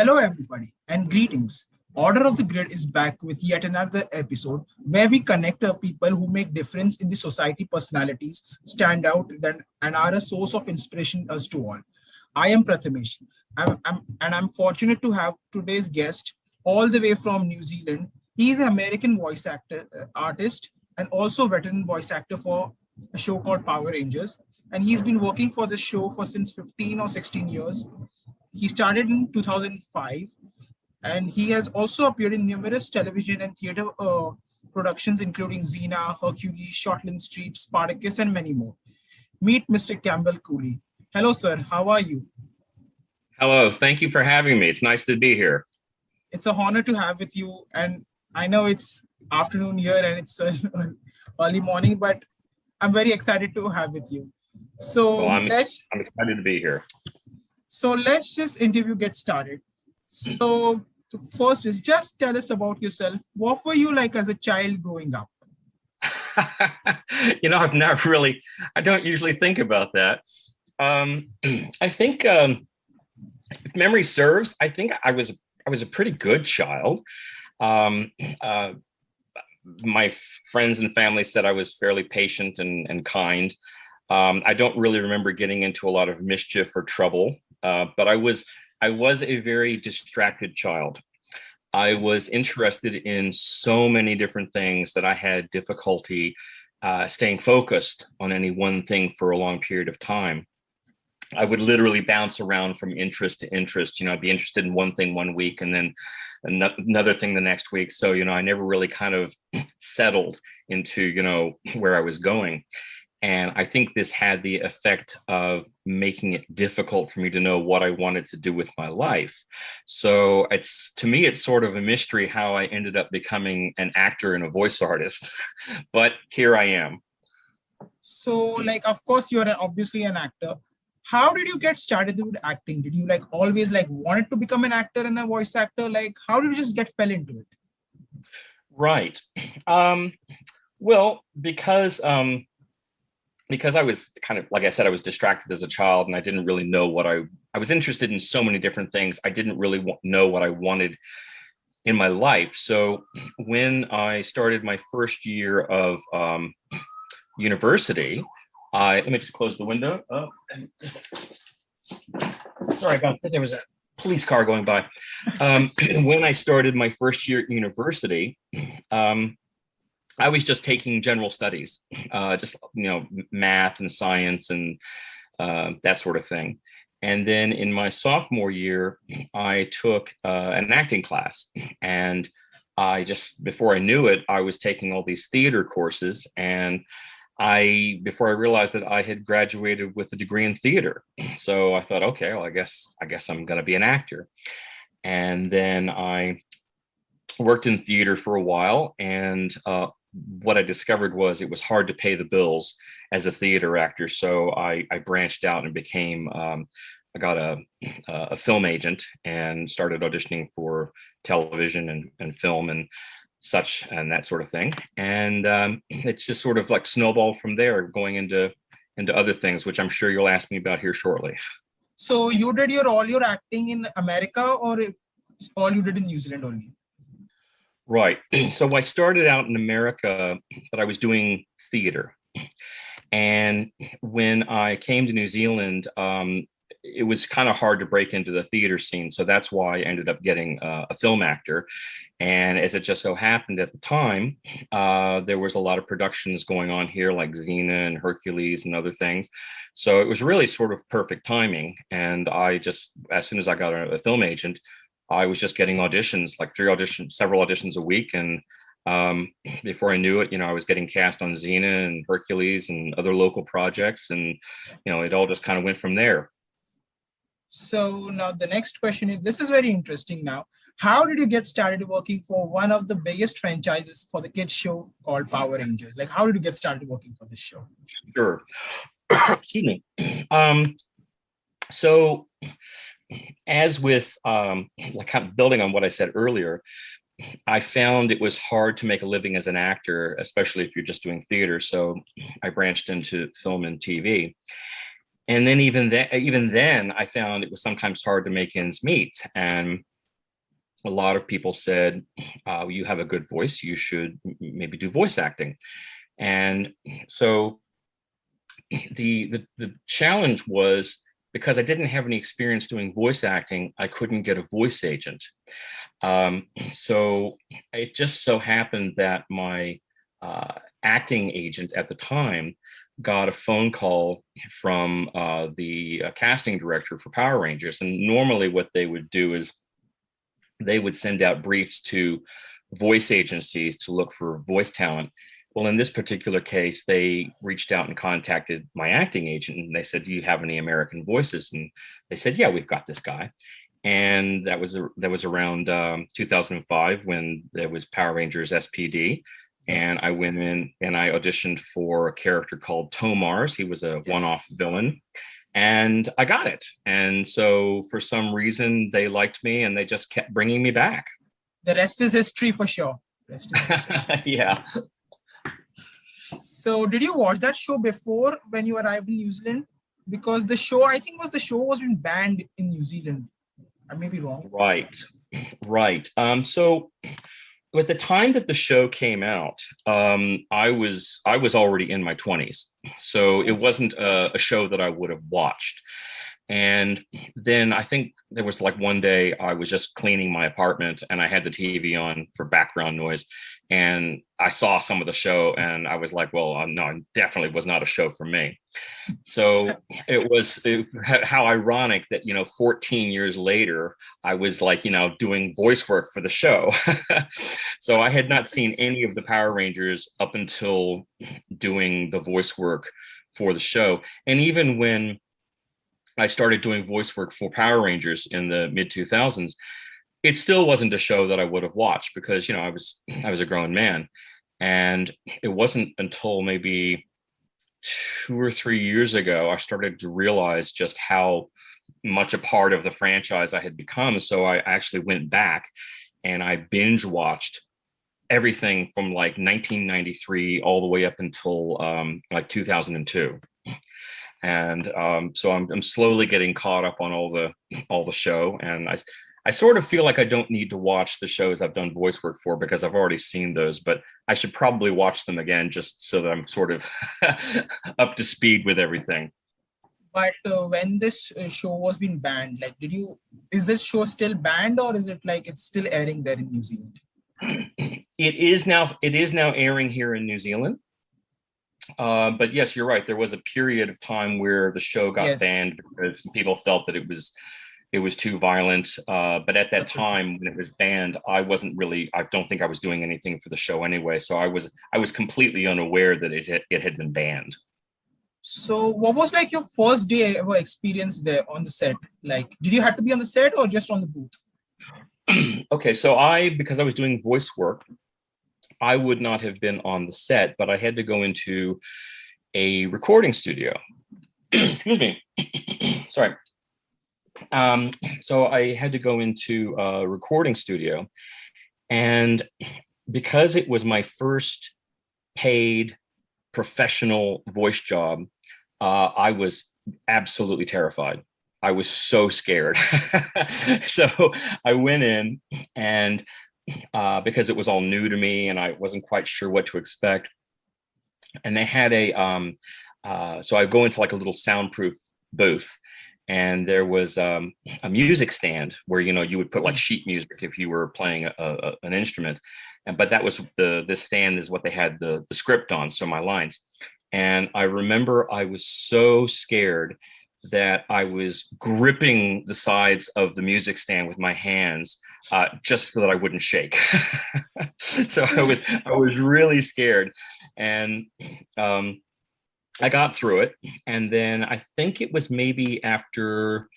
Hello, everybody, and greetings. Order of the Grid is back with yet another episode where we connect people who make difference in the society personalities, stand out, and are a source of inspiration us to all. I am Prathamesh, and I'm fortunate to have today's guest all the way from New Zealand. He is an American voice actor, artist, and also veteran voice actor for a show called Power Rangers. And he's been working for this show for since 15 or 16 years. He started in 2005, and he has also appeared in numerous television and theater productions, including Xena, Hercules, Shortland Street, Spartacus, and many more. Meet Mr. Campbell Cooley. Hello, sir. How are you? Hello. Thank you for having me. It's nice to be here. It's an honor to have with you. And I know it's afternoon here and it's early morning, but I'm very excited to have with you. So I'm excited to be here. So let's just interview get started. So first is just tell us about yourself. What were you like as a child growing up? I've never really, I don't usually think about that. I think if memory serves, I think I was a pretty good child. My friends and family said I was fairly patient and kind. I don't really remember getting into a lot of mischief or trouble, but I was a very distracted child. I was interested in so many different things that I had difficulty staying focused on any one thing for a long period of time. I would literally bounce around from interest to interest. I'd be interested in one thing one week and then another thing the next week. So, I never really kind of settled into, where I was going. And I think this had the effect of making it difficult for me to know what I wanted to do with my life. So to me, it's sort of a mystery how I ended up becoming an actor and a voice artist, but here I am. So of course, you're obviously an actor. How did you get started with acting? Did you always wanted to become an actor and a voice actor? How did you just fell into it? Right. Well, because I was kind of, like I said, I was distracted as a child and I didn't really know what I was interested in so many different things. I didn't really know what I wanted in my life. So when I started my first year of university, let me just close the window. Oh, sorry about that. There was a police car going by. When I started my first year at university, I was just taking general studies, just, math and science and that sort of thing. And then in my sophomore year, I took an acting class. And before I knew it, I was taking all these theater courses. And before I realized that I had graduated with a degree in theater. So I thought, okay, well, I guess I'm going to be an actor. And then I worked in theater for a while. And what I discovered was it was hard to pay the bills as a theater actor. So I branched out and became, I got a film agent and started auditioning for television and film and such and that sort of thing. And it's just sort of snowballed from there, going into other things, which I'm sure you'll ask me about here shortly. So you did all your acting in America, or all you did in New Zealand only? Right. So I started out in America, but I was doing theater. And when I came to New Zealand, it was kind of hard to break into the theater scene. So that's why I ended up getting a film actor. And as it just so happened at the time, there was a lot of productions going on here, like Xena and Hercules and other things. So it was really sort of perfect timing. And as soon as I got a film agent, I was just getting auditions, several auditions a week. And before I knew it, I was getting cast on Xena and Hercules and other local projects. And, it all just kind of went from there. So now the next question is, this is very interesting now. How did you get started working for one of the biggest franchises for the kids show called Power Rangers? How did you get started working for this show? Sure. Excuse me. So as with kind of building on what I said earlier, I found it was hard to make a living as an actor, especially if you're just doing theater. So I branched into film and TV. And then even then, I found it was sometimes hard to make ends meet. And a lot of people said, you have a good voice, you should maybe do voice acting. And so the challenge was, because I didn't have any experience doing voice acting, I couldn't get a voice agent. So it just so happened that my acting agent at the time got a phone call from the casting director for Power Rangers. And normally what they would do is they would send out briefs to voice agencies to look for voice talent. Well, in this particular case, they reached out and contacted my acting agent, and they said, "Do you have any American voices?" And they said, "Yeah, we've got this guy." And that was around 2005 when there was Power Rangers SPD. And I went in and I auditioned for a character called Tomars. He was a one-off villain, and I got it. And so for some reason, they liked me and they just kept bringing me back. The rest is history for sure. Rest is history. Yeah. So did you watch that show before when you arrived in New Zealand? Because the show, I think the show was being banned in New Zealand. I may be wrong. Right. So at the time that the show came out, I was already in my 20s. So it wasn't a show that I would have watched. And then I think there was like one day I was just cleaning my apartment and I had the TV on for background noise, and I saw some of the show and I was like, well, no, it definitely was not a show for me. So how ironic that, 14 years later, I was like, doing voice work for the show. So I had not seen any of the Power Rangers up until doing the voice work for the show. And even when I started doing voice work for Power Rangers in the mid 2000s, it still wasn't a show that I would have watched because, I was a grown man. And it wasn't until maybe 2 or 3 years ago, I started to realize just how much a part of the franchise I had become. So I actually went back and I binge watched everything from like 1993 all the way up until like 2002. And so I'm slowly getting caught up on all the show, and I sort of feel like I don't need to watch the shows I've done voice work for because I've already seen those, but I should probably watch them again just so that I'm sort of up to speed with everything. But when this show was being banned, like, is this show still banned, or is it like it's still airing there in New Zealand? It is now airing here in New Zealand. But yes, you're right. There was a period of time where the show got banned because people felt that it was too violent. But at that time when it was banned, I don't think I was doing anything for the show anyway. So I was completely unaware that it had been banned. So what was like your first day ever experience there on the set? Like, did you have to be on the set or just on the booth? Okay, so because I was doing voice work, I would not have been on the set, but I had to go into a recording studio. Excuse me. Sorry. So I had to go into a recording studio, and because it was my first paid professional voice job, I was absolutely terrified. I was so scared. So I went in, and because it was all new to me and I wasn't quite sure what to expect. And they had so I go into like a little soundproof booth, and there was a music stand where, you would put like sheet music if you were playing an instrument. But that was this stand is what they had the script on, so my lines. And I remember I was so scared that I was gripping the sides of the music stand with my hands just so that I wouldn't shake. So I was really scared, and I got through it. And then I think it was maybe after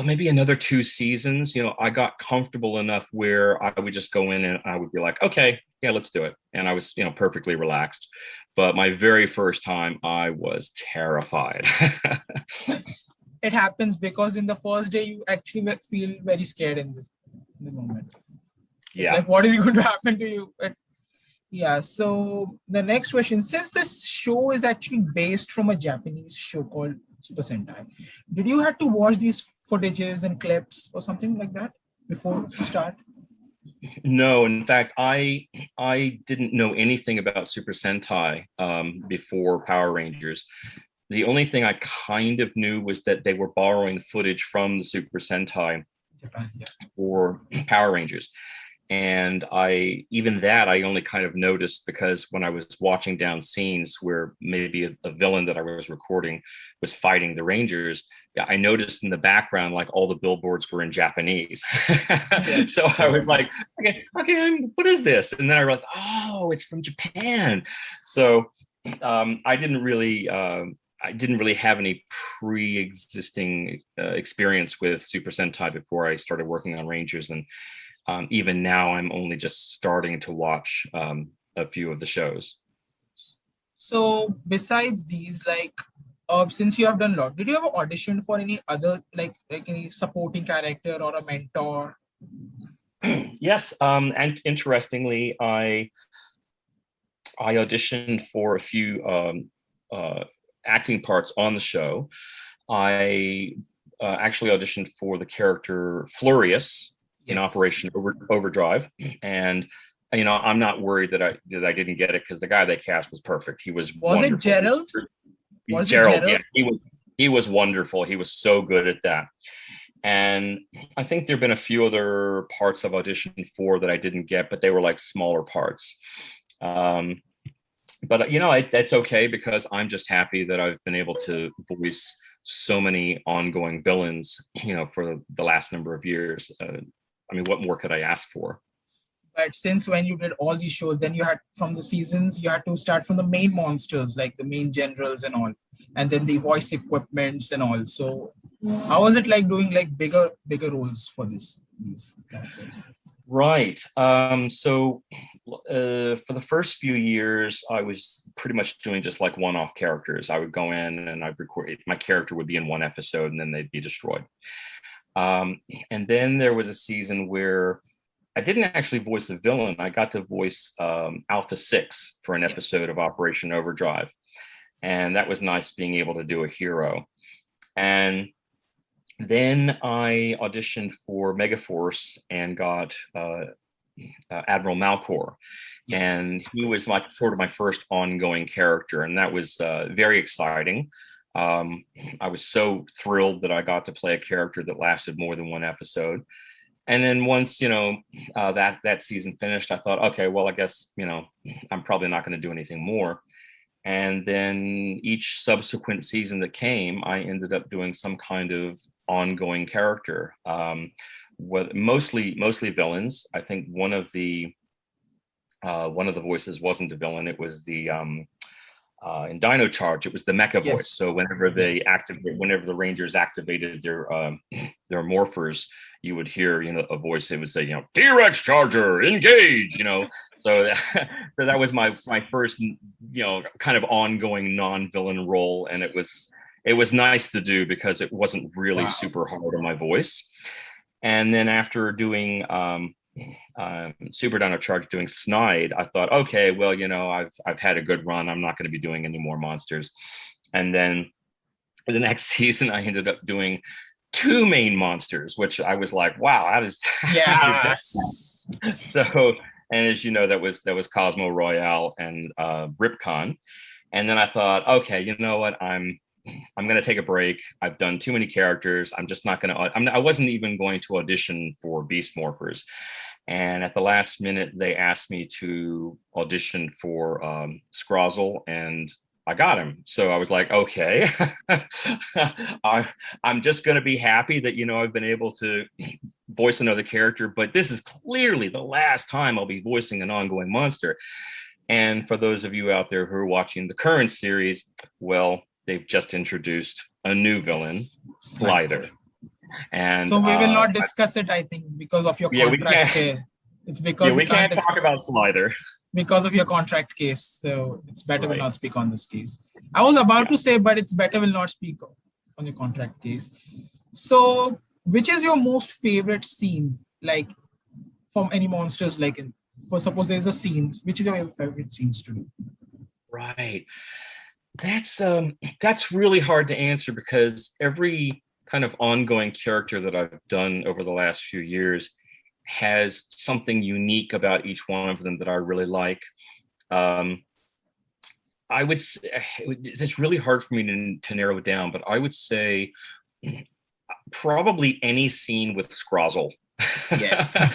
maybe another 2 seasons, I got comfortable enough where I would just go in and I would be like, okay, yeah, let's do it. And I was, perfectly relaxed. But my very first time, I was terrified. It happens because in the first day, you actually feel very scared in the moment. It's like, what is going to happen to you? Yeah. So the next question, since this show is actually based from a Japanese show called Super Sentai, did you have to watch these footages and clips or something like that? before to start? No, in fact, I didn't know anything about Super Sentai before Power Rangers. The only thing I kind of knew was that they were borrowing footage from the Super Sentai Japan, yeah. for Power Rangers. And I only kind of noticed because when I was watching down scenes where maybe a villain that I was recording was fighting the Rangers, I noticed in the background, like all the billboards were in Japanese. Yes, So I was yes, like, okay, what is this? And then I realized, oh, it's from Japan. So I didn't really have any pre-existing experience with Super Sentai before I started working on Rangers, and even now I'm only just starting to watch a few of the shows. So besides these, like, since you have done a lot, did you ever audition for any other, like any supporting character or a mentor? Yes, and interestingly, I auditioned for a few acting parts on the show. I actually auditioned for the character Flurious in Yes. Operation Overdrive, and I'm not worried that I didn't get it because the guy they cast was perfect. He was Was it wonderful. Gerald? Was it Gerald, yeah, Gerald? he was wonderful. He was so good at that. And I think there've been a few other parts I've auditioned for that I didn't get, but they were like smaller parts. But that's okay because I'm just happy that I've been able to voice so many ongoing villains, for the last number of years. I mean, what more could I ask for? But since when you did all these shows, then you had from the seasons, you had to start from the main monsters, like the main generals and all, and then the voice equipments and all. So how was it like doing like bigger roles for these characters? Right. So for the first few years, I was pretty much doing just like one-off characters. I would go in and I'd record, my character would be in one episode and then they'd be destroyed. And then there was a season where I didn't actually voice a villain. I got to voice Alpha 6 for an episode of Operation Overdrive. And that was nice being able to do a hero. And then I auditioned for Megaforce and got Admiral Malkor. Yes. And he was like sort of my first ongoing character. And that was very exciting. I was so thrilled that I got to play a character that lasted more than one episode. And then once, that season finished, I thought, okay, well, I guess, I'm probably not going to do anything more. And then each subsequent season that came, I ended up doing some kind of ongoing character, mostly villains. I think one of the voices wasn't a villain. It was the in Dino Charge, it was the mecha voice. So whenever they whenever the Rangers activated their morphers, you would hear, a voice. It would say, T-Rex Charger, engage. So that was my first, kind of ongoing non-villain role, and it was nice to do because it wasn't really super hard on my voice. And then after doing Super Dino Charge, doing Snide, I thought, okay, well, I've had a good run. I'm not going to be doing any more monsters. And then the next season, I ended up doing 2 main monsters, which I was like, wow, how does yes. So, and as you know, that was Cosmo Royale and Ripcon. And then I thought, okay, you know what, I'm going to take a break. I've done too many characters. I'm just not going to, I wasn't even going to audition for Beast Morphers. And at the last minute, they asked me to audition for Scrozle, and I got him. So I was like, okay, I'm just going to be happy that, I've been able to voice another character, but this is clearly the last time I'll be voicing an ongoing monster. And for those of you out there who are watching the current series, well, they've just introduced a new villain, Slyther. And so we will not discuss it, I think, because of your contract case. It's because we can't talk about Slyther because of your contract case. So it's better we'll not speak on this case. I was about to say, but it's better we'll not speak on your contract case. So which is your most favorite scene, like from any monsters, like for suppose there's a scene, which is your favorite scenes to do? Right. That's really hard to answer because every kind of ongoing character that I've done over the last few years has something unique about each one of them that I really like. I would say it's really hard for me to narrow it down, but I would say probably any scene with Scrozle. Yes. So,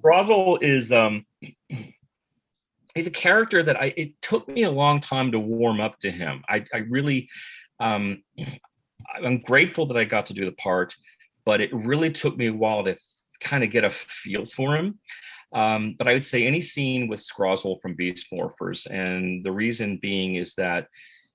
Scrozle is he's a character that it took me a long time to warm up to him. I really I'm grateful that I got to do the part, but it really took me a while to kind of get a feel for him. But I would say any scene with Scrozzle from Beast Morphers, and the reason being is that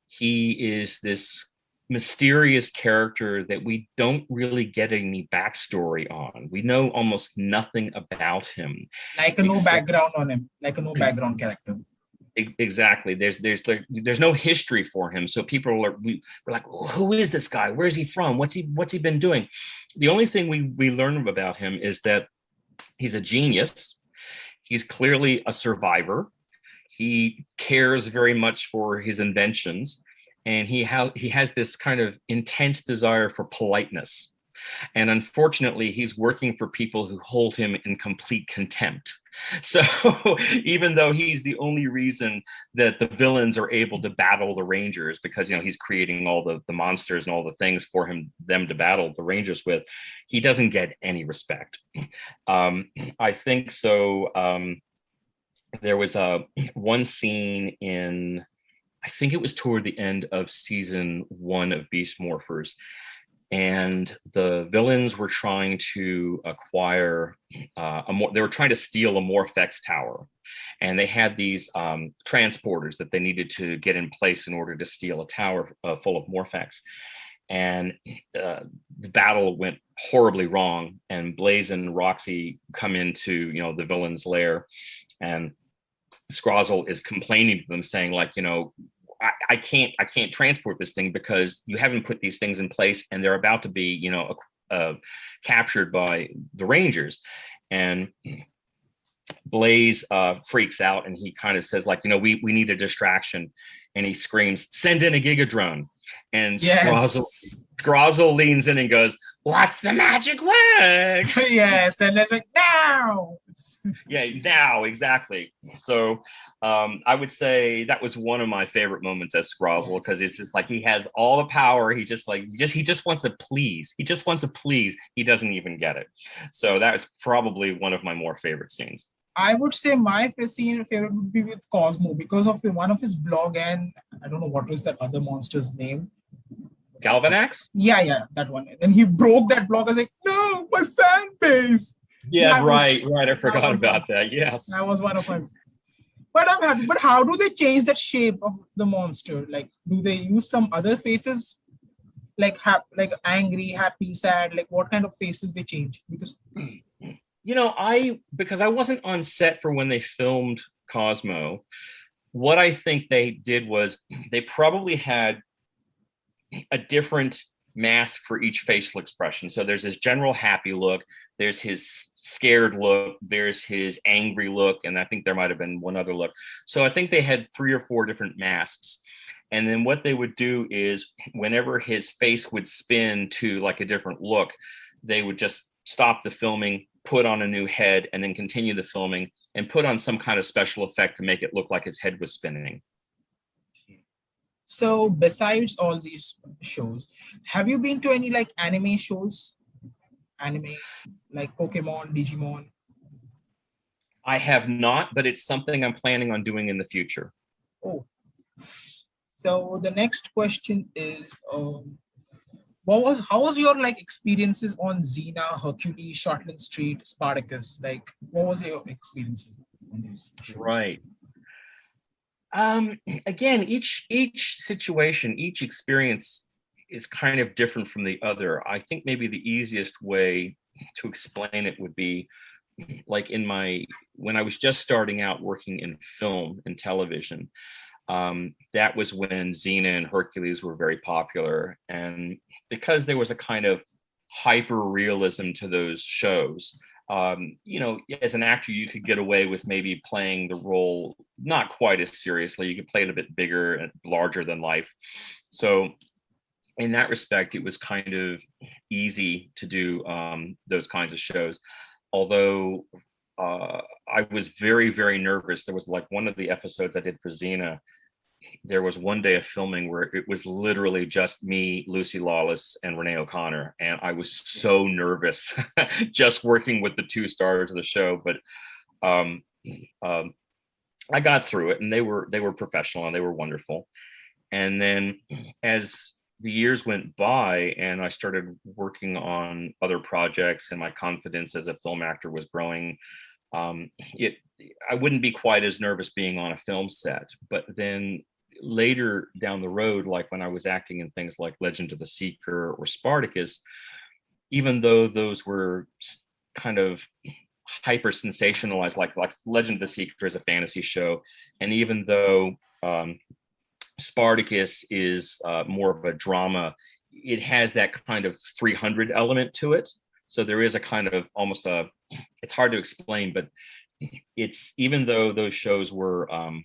he is this mysterious character that we don't really get any backstory on. We know almost nothing about him. Like a no background on him, like a no background character. Exactly. There's no history for him. So people we're like, who is this guy? Where's he from? What's he been doing? The only thing we learn about him is that he's a genius. He's clearly a survivor. He cares very much for his inventions, and he has this kind of intense desire for politeness. And unfortunately, he's working for people who hold him in complete contempt. So even though he's the only reason that the villains are able to battle the Rangers, because he's creating all the monsters and all the things for them to battle the Rangers with, he doesn't get any respect. I think so. There was one scene in, I think it was toward the end of season 1 of Beast Morphers, and the villains were trying to acquire they were trying to steal a Morphex tower, and they had these transporters that they needed to get in place in order to steal a tower full of Morphex. And the battle went horribly wrong, and Blaze and Roxy come into the villain's lair, and Scrozzle is complaining to them, saying like, I can't transport this thing because you haven't put these things in place, and they're about to be captured by the Rangers. And Blaze freaks out, and he kind of says like, we need a distraction, and he screams, "Send in a Gigadrone!" And yes. Scrozzle leans in and goes, "What's the magic word?" Yes, and it's like, now. Yeah, now, exactly. So I would say that was one of my favorite moments as Scrozzle, because it's just like he has all the power. He just wants to please. He just wants to please. He doesn't even get it. So that was probably one of my more favorite scenes. I would say my favorite would be with Cosmo, because of one of his blog, and I don't know what was that other monster's name. Galvanax? Yeah, that one. And he broke that blog. I was like, no, my fan base. Yeah, right. I forgot about that. Yes. That was one of my. But I'm happy. But how do they change that shape of the monster? Like, do they use some other faces? Like angry, happy, sad? Like, what kind of faces they change? Because because I wasn't on set for when they filmed Cosmo, what I think they did was they probably had a different mask for each facial expression. So there's his general happy look, there's his scared look, there's his angry look, and I think there might have been one other look. So I think they had 3 or 4 different masks. And then what they would do is whenever his face would spin to like a different look, they would just stop the filming, put on a new head, and then continue the filming and put on some kind of special effect to make it look like his head was spinning. So besides all these shows, have you been to any like anime shows? Anime like Pokemon, Digimon? I have not, but it's something I'm planning on doing in the future. Oh. So the next question is, how was your like experiences on Xena, Hercules, Shortland Street, Spartacus? Like, what was your experiences on these shows? Right. Again, each situation, each experience is kind of different from the other. I think maybe the easiest way to explain it would be like when I was just starting out working in film and television. That was when Xena and Hercules were very popular, and because there was a kind of hyper realism to those shows, as an actor, you could get away with maybe playing the role not quite as seriously. You could play it a bit bigger and larger than life. So in that respect, it was kind of easy to do those kinds of shows. Although I was very, very nervous. There was like one of the episodes I did for Xena. There was one day of filming where it was literally just me, Lucy Lawless, and Renee O'Connor, and I was so nervous just working with the two stars of the show. But um, I got through it, and they were professional and they were wonderful. And then as the years went by and I started working on other projects and my confidence as a film actor was growing, I wouldn't be quite as nervous being on a film set. But then later down the road, like when I was acting in things like Legend of the Seeker or Spartacus, even though those were kind of hyper sensationalized, like Legend of the Seeker is a fantasy show, and even though Spartacus is more of a drama, it has that kind of 300 element to it. So there is a kind of almost it's hard to explain, but it's, even though those shows were, I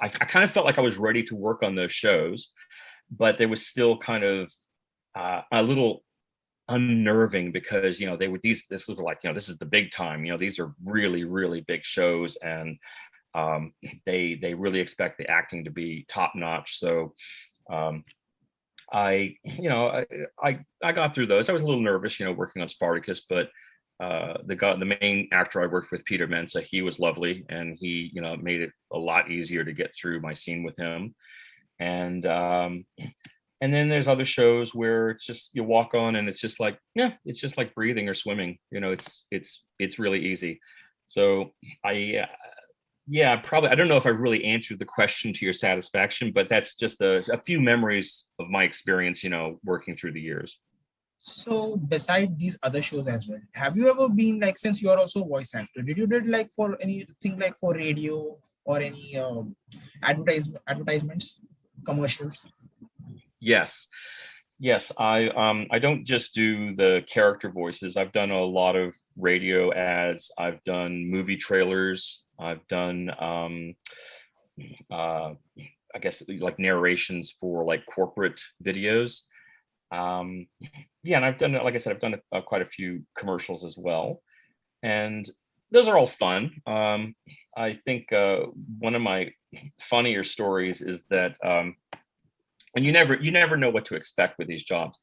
kind of felt like I was ready to work on those shows, but there was still kind of a little unnerving because, they were this was like, this is the big time, these are really, really big shows, and they really expect the acting to be top notch. So I got through those. I was a little nervous, working on Spartacus, but the main actor I worked with, Peter Mensa, he was lovely, and he made it a lot easier to get through my scene with him. And then there's other shows where it's just you walk on and it's just like, yeah, it's just like breathing or swimming. It's really easy. So probably, I don't know if I really answered the question to your satisfaction, but that's just a few memories of my experience, working through the years. So beside these other shows as well, have you ever been like, since you're also a voice actor, did you did like for anything like for radio or any advertisements, commercials? Yes. I don't just do the character voices. I've done a lot of radio ads. I've done movie trailers. I've done I guess like narrations for like corporate videos. And I've done, like I said, I've done quite a few commercials as well, and those are all fun. I think one of my funnier stories is that, and you never know what to expect with these jobs.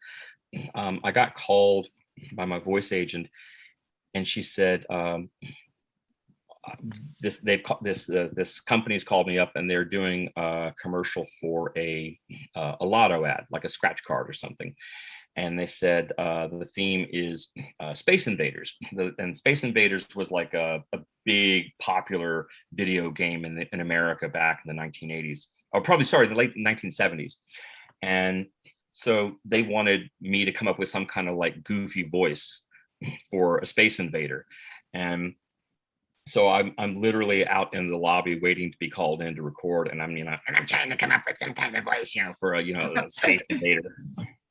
I got called by my voice agent, and she said, this company's called me up, and they're doing a commercial for a lotto ad, like a scratch card or something. And they said the theme is Space Invaders. And Space Invaders was like a big popular video game in America back in the 1980s, or probably, sorry, the late 1970s. And so they wanted me to come up with some kind of like goofy voice for a space invader. And so I'm literally out in the lobby waiting to be called in to record, and I'm trying to come up with some kind of voice, for a space invader.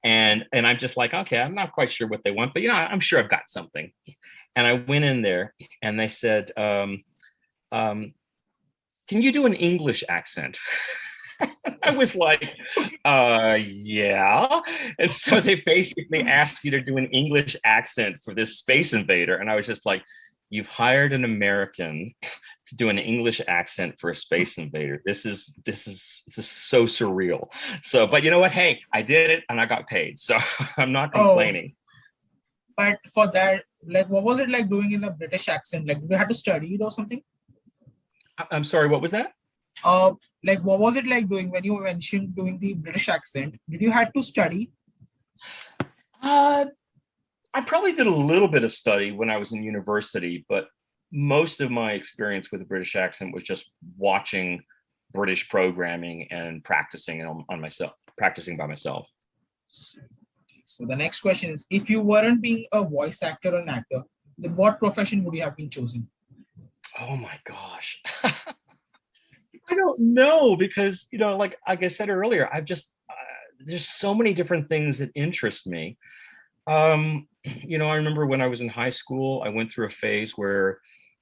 And I'm just like, okay, I'm not quite sure what they want, but I'm sure I've got something. And I went in there, and they said, can you do an English accent? I was like, yeah. And so they basically asked you to do an English accent for this space invader, and I was just like, you've hired an American to do an English accent for a space invader. This is so surreal. So, but you know what? Hey, I did it and I got paid. So I'm not complaining. But for that, like, what was it like doing in a British accent? Like, did you have to study it or something? I'm sorry, what was that? Like, what was it like doing when you mentioned doing the British accent? Did you have to study? I probably did a little bit of study when I was in university, but most of my experience with the British accent was just watching British programming and practicing by myself. So the next question is, if you weren't being a voice actor or an actor, then what profession would you have been chosen? Oh my gosh. I don't know, because, like I said earlier, I've just, there's so many different things that interest me. I remember when I was in high school, I went through a phase where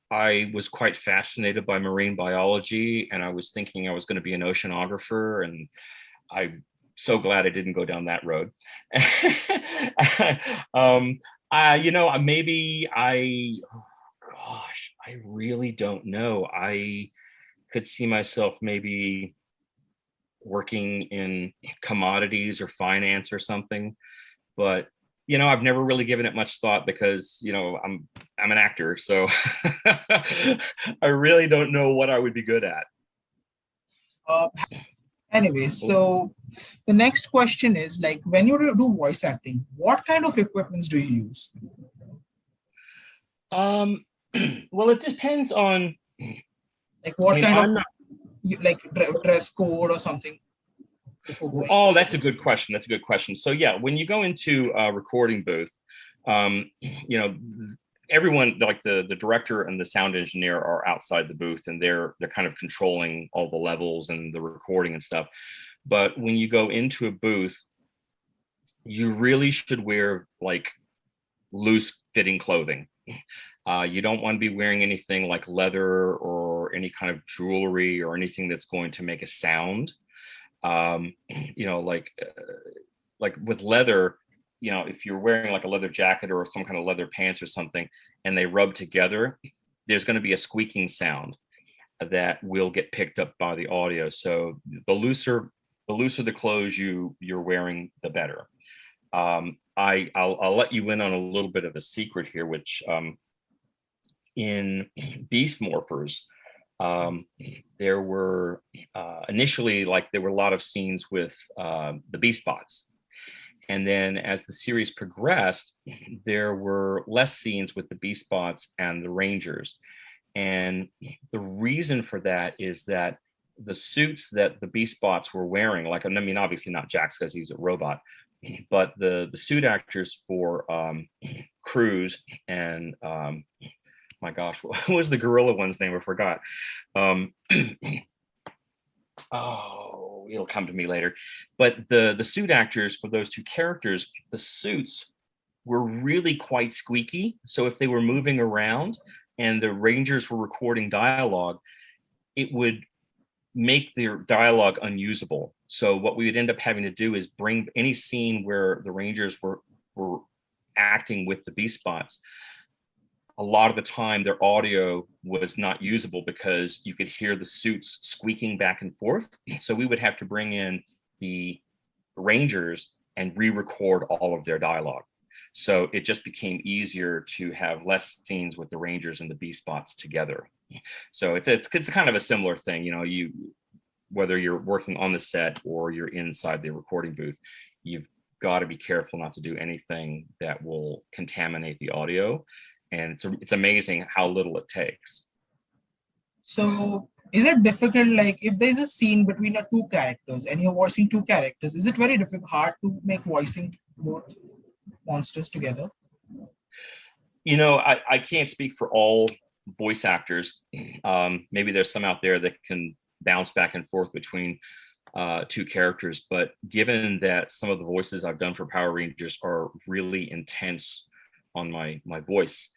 I was quite fascinated by marine biology, and I was thinking I was going to be an oceanographer, and I so glad I didn't go down that road. Maybe oh gosh, I really don't know. I could see myself maybe working in commodities or finance or something, but I've never really given it much thought because I'm an actor, so I really don't know what I would be good at. Uh, Anyway, so the next question is like, when you do voice acting, what kind of equipments do you use? Well, it depends on. Like what kind I'm of not. like dress code or something before going? Oh, that's a good question. That's a good question. So yeah, when you go into a recording booth, everyone, like the director and the sound engineer, are outside the booth, and they're kind of controlling all the levels and the recording and stuff. But when you go into a booth, you really should wear like loose fitting clothing. You don't want to be wearing anything like leather or any kind of jewelry or anything that's going to make a sound. Like with leather, if you're wearing like a leather jacket or some kind of leather pants or something, and they rub together, there's going to be a squeaking sound that will get picked up by the audio. So the looser the clothes you're wearing, the better. I'll let you in on a little bit of a secret here, which in Beast Morphers, there were initially, like, there were a lot of scenes with the Beast Bots. And then as the series progressed, there were less scenes with the Beast Bots and the Rangers. And the reason for that is that the suits that the Beast Bots were wearing, like, I mean, obviously not Jax because he's a robot, but the suit actors for Cruz and my gosh, what was the gorilla one's name? I forgot. Oh, it'll come to me later. But the suit actors for those two characters, the suits were really quite squeaky. So if they were moving around and the Rangers were recording dialogue, it would make their dialogue unusable. So what we would end up having to do is bring any scene where the Rangers were acting with the Beast Bots. A lot of the time their audio was not usable because you could hear the suits squeaking back and forth. So we would have to bring in the Rangers and re-record all of their dialogue. So it just became easier to have less scenes with the Rangers and the Beast Bots together. So it's kind of a similar thing, whether you're working on the set or you're inside the recording booth, you've got to be careful not to do anything that will contaminate the audio. And it's amazing how little it takes. So is it difficult, like if there's a scene between the two characters and you're voicing two characters, is it very hard to make voicing both monsters together? I can't speak for all voice actors. Maybe there's some out there that can bounce back and forth between two characters, but given that some of the voices I've done for Power Rangers are really intense on my voice,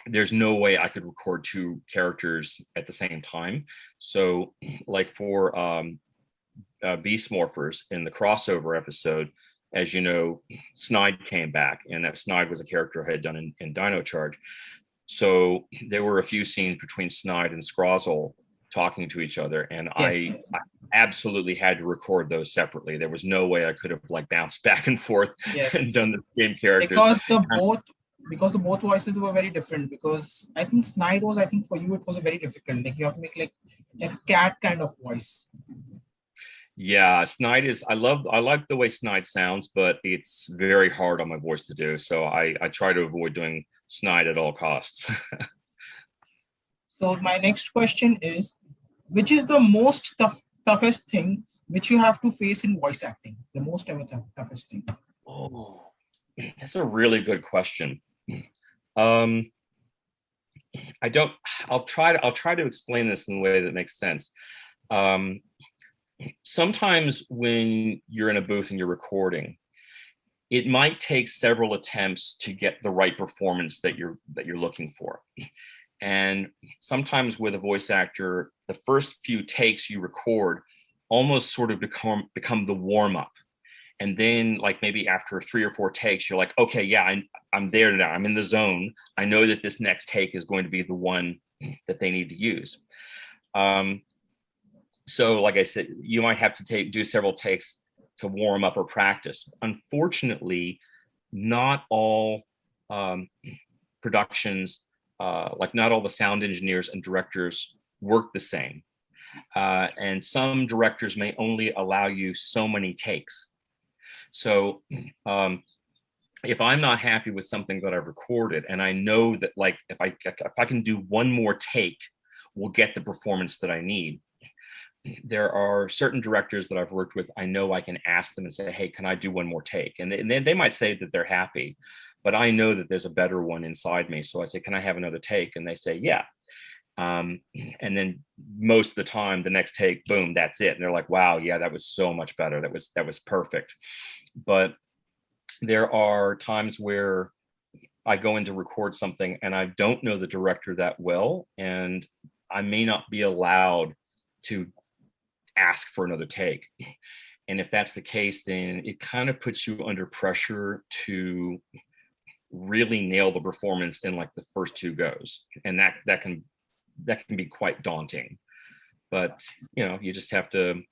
there's no way I could record two characters at the same time. So like for Beast Morphers in the crossover episode, as you know, Snide came back, and that Snide was a character I had done in Dino Charge. So there were a few scenes between Snide and Scrozle talking to each other, and I absolutely had to record those separately. There was no way I could have like bounced back and forth and done the same characters. Because the both voices were very different. Because I think Snide was, for you it was a very difficult. Like you have to make like a cat kind of voice. Yeah, Snide is. I like the way Snide sounds, but it's very hard on my voice to do. So I try to avoid doing Snide at all costs. So my next question is, which is the most toughest thing which you have to face in voice acting? The most ever toughest thing. Oh, that's a really good question. I'll try to explain this in a way that makes sense. Sometimes when you're in a booth and you're recording, it might take several attempts to get the right performance that you're looking for. And sometimes with a voice actor, the first few takes you record almost sort of become the warm up. And then like maybe after 3 or 4 takes, you're like, okay, yeah, I'm there now. I'm in the zone. I know that this next take is going to be the one that they need to use. So like I said, you might have to do several takes to warm up or practice. Unfortunately, not all productions, like not all the sound engineers and directors work the same. And some directors may only allow you so many takes. So if I'm not happy with something that I've recorded, and I know that like if I can do one more take, we'll get the performance that I need. There are certain directors that I've worked with, I know I can ask them and say, hey, can I do one more take? And they might say that they're happy, but I know that there's a better one inside me. So I say, can I have another take? And they say, yeah. And then most of the time, the next take, boom, that's it. And they're like, wow, yeah, that was so much better. That was perfect. But there are times where I go in to record something and I don't know the director that well, and I may not be allowed to ask for another take. And if that's the case, then it kind of puts you under pressure to really nail the performance in like the first 2 goes. And that can be quite daunting. But you just have to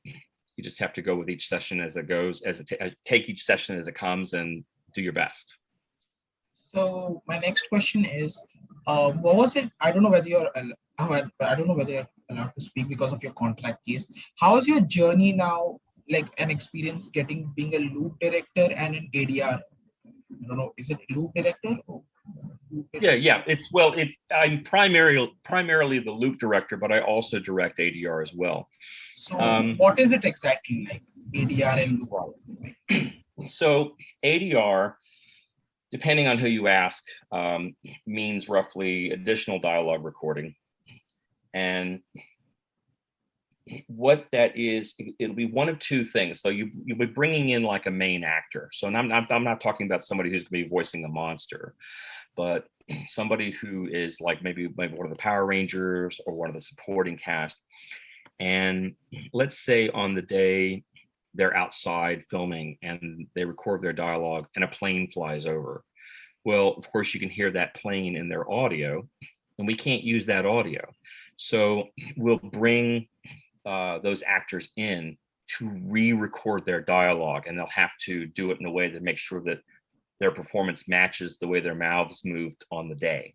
go with each session as it goes, take each session as it comes and do your best. So my next question is, what was it? I don't know whether you're allowed to speak because of your contract case. How is your journey now, like an experience being a loop director and an ADR? I don't know, is it loop director? Yeah. I'm primarily the loop director, but I also direct ADR as well. So what is it exactly, like ADR and loop? So ADR, depending on who you ask, means roughly additional dialogue recording. And what that is, it'll be one of 2 things. So you'll be bringing in like a main actor. So I'm not talking about somebody who's going to be voicing a monster, but somebody who is like maybe one of the Power Rangers or one of the supporting cast. And let's say on the day they're outside filming and they record their dialogue and a plane flies over. Well, of course, you can hear that plane in their audio, and we can't use that audio. So we'll bring those actors in to re-record their dialogue, and they'll have to do it in a way that makes sure that their performance matches the way their mouths moved on the day.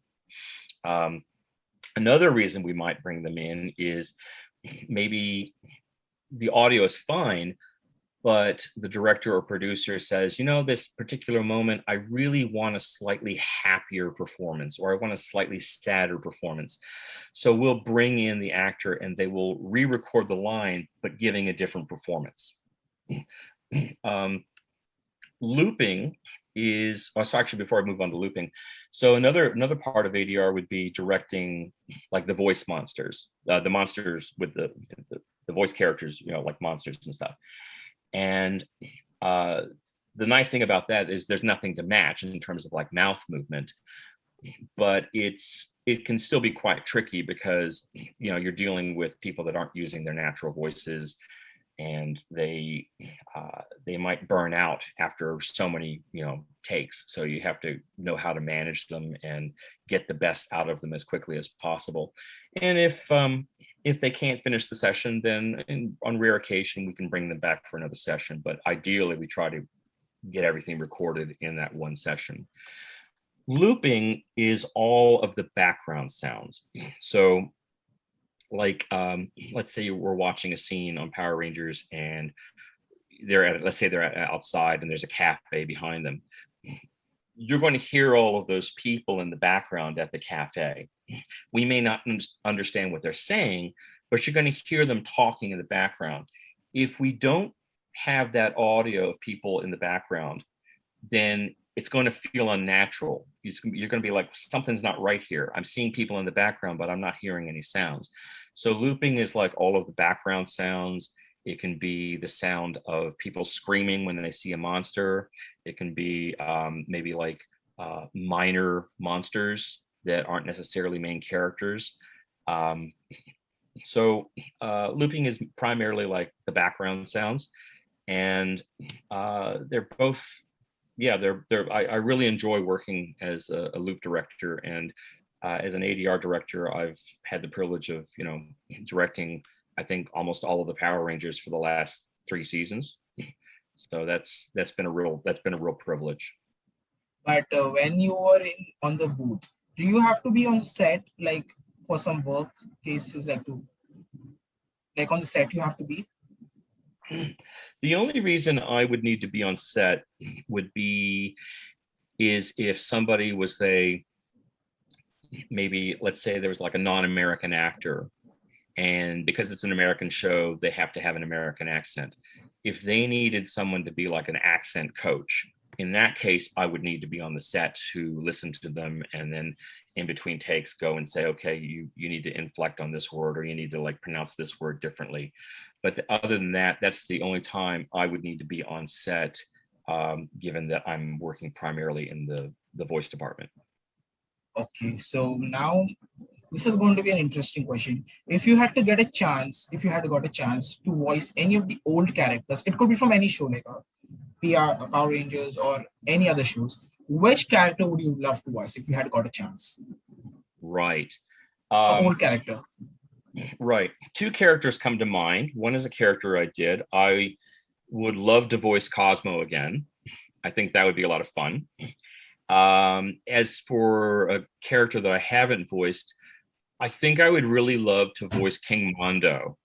Another reason we might bring them in is maybe the audio is fine, but the director or producer says, this particular moment, I really want a slightly happier performance, or I want a slightly sadder performance. So we'll bring in the actor and they will re-record the line, but giving a different performance. Looping is, so actually before I move on to looping, so another part of ADR would be directing like the voice monsters, the monsters with the voice characters, like monsters and stuff. And the nice thing about that is there's nothing to match in terms of like mouth movement, but it can still be quite tricky because you're dealing with people that aren't using their natural voices, and they might burn out after so many takes. So you have to know how to manage them and get the best out of them as quickly as possible. And if they can't finish the session, then on rare occasion we can bring them back for another session. But ideally, we try to get everything recorded in that one session. Looping is all of the background sounds. So like let's say we're watching a scene on Power Rangers and let's say they're outside and there's a cafe behind them. You're going to hear all of those people in the background at the cafe. We may not understand what they're saying, but you're going to hear them talking in the background. If we don't have that audio of people in the background, then it's going to feel unnatural. You're going to be like, something's not right here. I'm seeing people in the background, but I'm not hearing any sounds. So looping is like all of the background sounds. It can be the sound of people screaming when they see a monster. It can be maybe like minor monsters that aren't necessarily main characters. So looping is primarily like the background sounds, and they're both, yeah, I really enjoy working as a loop director, and as an ADR director, I've had the privilege of, directing, I think, almost all of the Power Rangers for the last 3 seasons. So that's been a real privilege. But when you are on the booth, do you have to be on set like for some work cases like on the set you have to be? The only reason I would need to be on set is if somebody was, say, maybe let's say there was like a non-American actor, and because it's an American show, they have to have an American accent. If they needed someone to be like an accent coach, in that case, I would need to be on the set to listen to them, and then in between takes go and say, okay, you need to inflect on this word, or you need to like pronounce this word differently. But other than that, that's the only time I would need to be on set, given that I'm working primarily in the voice department. Okay, so now this is going to be an interesting question. If you had to get a chance, if you had got a chance to voice any of the old characters, it could be from any show like PR, Power Rangers, or any other shows, which character would you love to voice if you had got a chance? Right. An old character. Right. Two characters come to mind. One is a character I did. I would love to voice Cosmo again. I think that would be a lot of fun. As for a character that I haven't voiced, I think I would really love to voice King Mondo.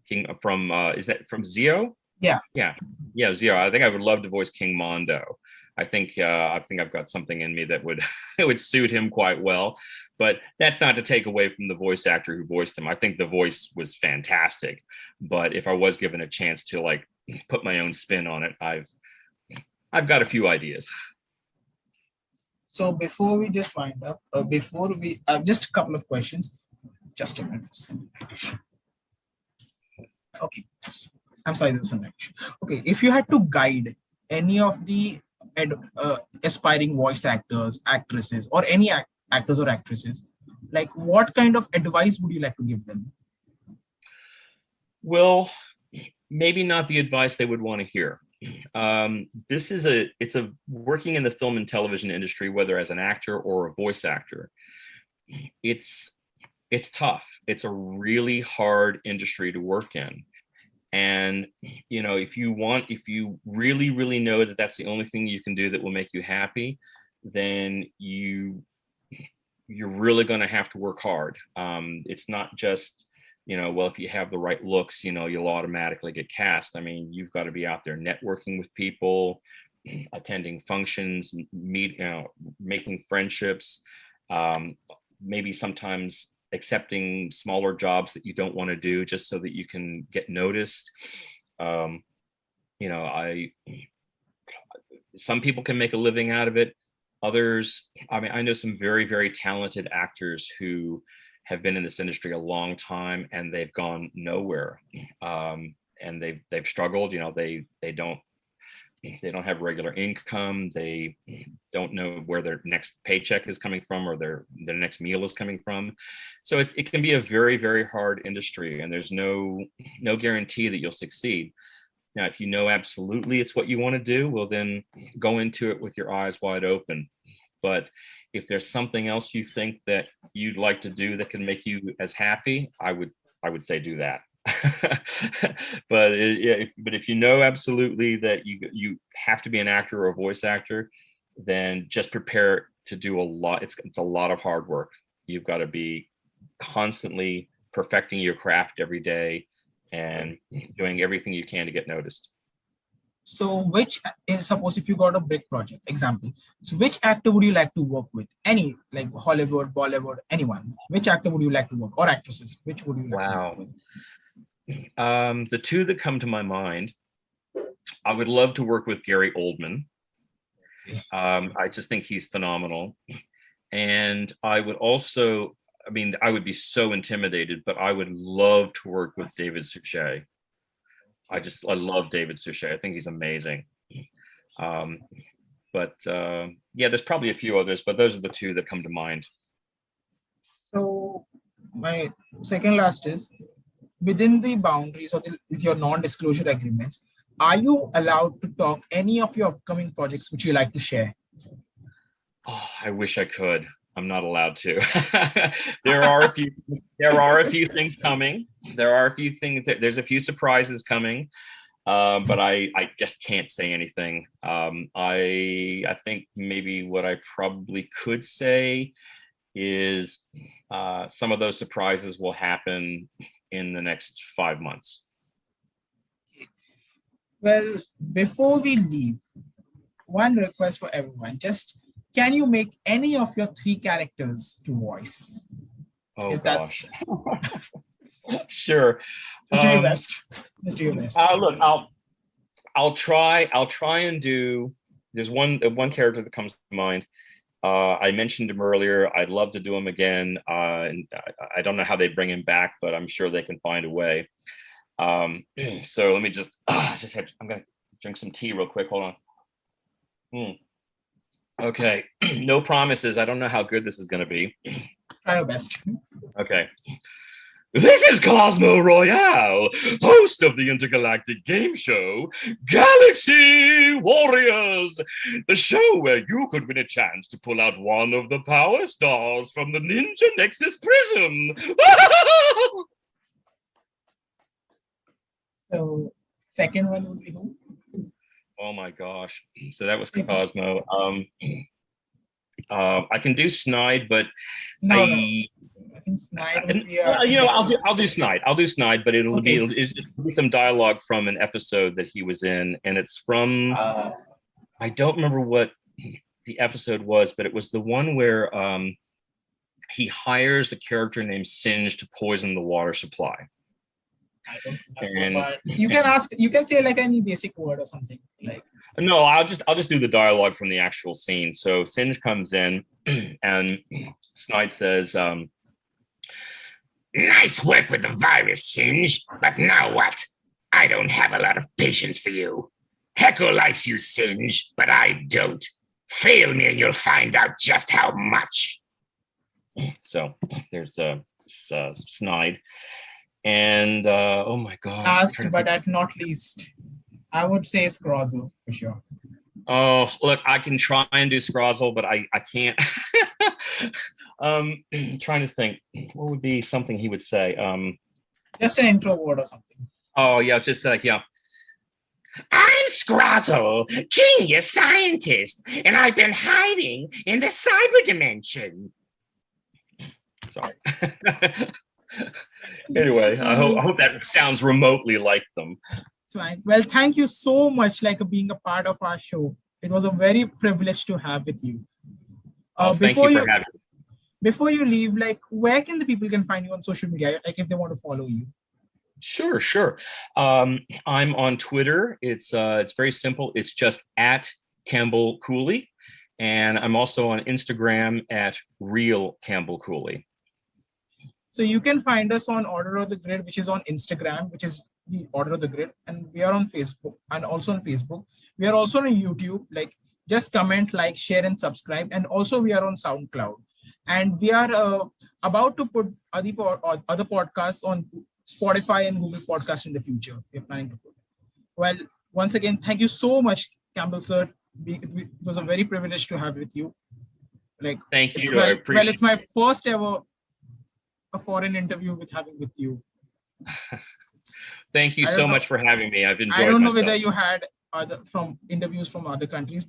King from is that from Zio? Yeah. Zio. I think I would love to voice King Mondo. I think I've got something in me that would it would suit him quite well. But that's not to take away from the voice actor who voiced him. I think the voice was fantastic. But if I was given a chance to like put my own spin on it, I've got a few ideas. So before we just wind up, before we just a couple of questions. Just a minute. Okay. I'm sorry, there's some issue. Okay, if you had to guide any of the aspiring voice actors, actresses, or any actors or actresses, like what kind of advice would you like to give them? Well, maybe not the advice they would want to hear. It's a working in the film and television industry, whether as an actor or a voice actor. It's tough. It's a really hard industry to work in. And, if you really, really know that that's the only thing you can do that will make you happy, then you're really going to have to work hard. It's not just, well, if you have the right looks, you'll automatically get cast. I mean, you've got to be out there networking with people, attending functions, making friendships, maybe sometimes accepting smaller jobs that you don't want to do just so that you can get noticed. Some people can make a living out of it. Others, I mean, I know some very, very talented actors who have been in this industry a long time and they've gone nowhere. And they've struggled. They don't have regular income. They don't know where their next paycheck is coming from, or their next meal is coming from. So it can be a very, very hard industry, and there's no guarantee that you'll succeed. Now, if you know absolutely it's what you want to do, well, then go into it with your eyes wide open. But if there's something else you think that you'd like to do that can make you as happy, I would say do that. But if you know absolutely that you have to be an actor or a voice actor, then just prepare to do a lot. It's a lot of hard work. You've got to be constantly perfecting your craft every day and doing everything you can to get noticed. So suppose if you got a big project, example, so which actor would you like to work with? Any, like Hollywood, Bollywood, anyone? Which actor would you like to work, or actresses? Which would you like to work with? The two that come to my mind, I would love to work with Gary Oldman. I just think he's phenomenal. And I would also, I would be so intimidated, but I would love to work with David Suchet. I love David Suchet. I think he's amazing. But there's probably a few others, but those are the two that come to mind. So my second last is, within the boundaries of with your non-disclosure agreements, are you allowed to talk any of your upcoming projects which you like to share? Oh, I wish I could. I'm not allowed to. There are a few things coming. There are a few things there's a few surprises coming. But I just can't say anything. I think maybe what I probably could say is some of those surprises will happen in the next 5 months. Well, before we leave, one request for everyone. Just can you make any of your 3 characters to voice? Oh gosh. Sure. Just do your best. Just do your best. Look, I'll try and do. There's one character that comes to mind. I mentioned him earlier. I'd love to do him again. And I don't know how they bring him back, but I'm sure they can find a way. So let me just I'm gonna drink some tea real quick. Hold on. Okay. No promises. I don't know how good this is going to be. Try your best. Okay. This is Cosmo Royale, host of the intergalactic game show, Galaxy Warriors, the show where you could win a chance to pull out one of the power stars from the Ninja Nexus prism. So, second one would be who? Oh my gosh. So that was Cosmo. I can do Snide, but no. I think Snide would be I'll do Snide. I'll do Snide, but it'll be some dialogue from an episode that he was in, and it's from I don't remember what the episode was, but it was the one where he hires a character named Singe to poison the water supply. I don't know, but you can say like any basic word or something like. No, I'll just do the dialogue from the actual scene. So Singe comes in and Snide says, "Nice work with the virus, Singe, but now what? I don't have a lot of patience for you. Heckle likes you, Singe, but I don't. Fail me and you'll find out just how much." So there's Snide. And oh my gosh. Last but not least, I would say Scrozle for sure. Oh, look, I can try and do Scrazzle, but I can't. Trying to think, what would be something he would say? Just an intro word or something. Oh yeah, just like I'm Scrozle, genius scientist, and I've been hiding in the cyber dimension. Sorry. Anyway, I hope that sounds remotely like them. Fine. Well, thank you so much for being a part of our show. It was a very privilege to have with you. Thank you for having me. Before you leave, where can the people can find you on social media, if they want to follow you? Sure. I'm on Twitter. It's very simple. It's just at Campbell Cooley, and I'm also on Instagram at Real Campbell Cooley. So you can find us on Order of the Grid, which is on Instagram, which is the Order of the Grid, and we are on Facebook, and also on Facebook. We are also on YouTube. Just comment, share, and subscribe. And also we are on SoundCloud, and we are about to put other podcasts on Spotify and Google Podcasts in the future. We're planning to put. Well, once again, thank you so much, Campbell sir. It was a very privilege to have with you. Thank you. It's my first ever a foreign interview with you. Thank you so much for having me. I've enjoyed. I don't know whether you had interviews from other countries,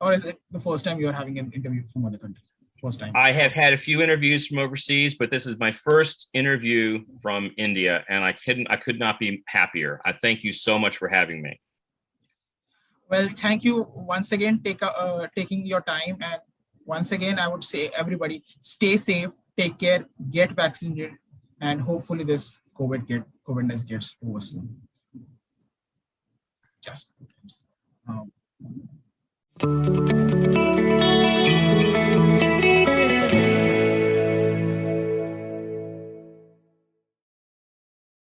or is it the first time you're having an interview from other countries? First time. I have had a few interviews from overseas, but this is my first interview from India, and I could not be happier. I thank you so much for having me. Well, thank you once again taking your time, and once again I would say everybody stay safe, take care, get vaccinated, and hopefully this COVID-19 gets over soon. Just.